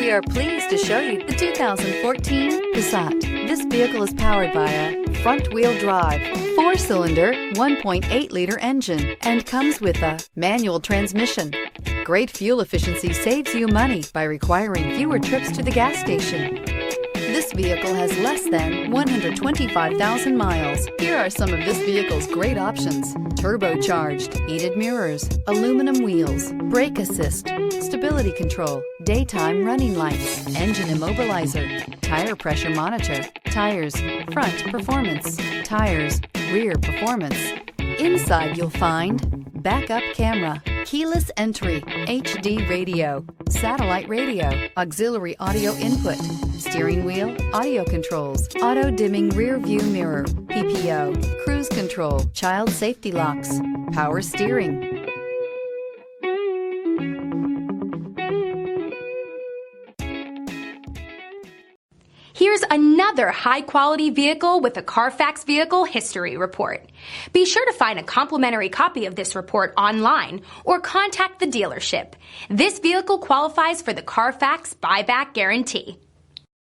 We are pleased to show you the 2014 Passat. This vehicle is powered by a front-wheel drive, 4-cylinder, 1.8-liter engine, and comes with a manual transmission. Great fuel efficiency saves you money by requiring fewer trips to the gas station. This vehicle has less than 125,000 miles. Here are some of this vehicle's great options: turbocharged, heated mirrors, aluminum wheels, brake assist, stability control, daytime running lights, engine immobilizer, tire pressure monitor, tires, front performance, tires, rear performance. Inside you'll find backup camera, keyless entry, HD radio, satellite radio, auxiliary audio input, steering wheel audio controls, auto dimming rear view mirror, PPO, cruise control, child safety locks, power steering. Here's another high-quality vehicle with a CARFAX Vehicle History Report. Be sure to find a complimentary copy of this report online or contact the dealership. This vehicle qualifies for the CARFAX Buyback Guarantee.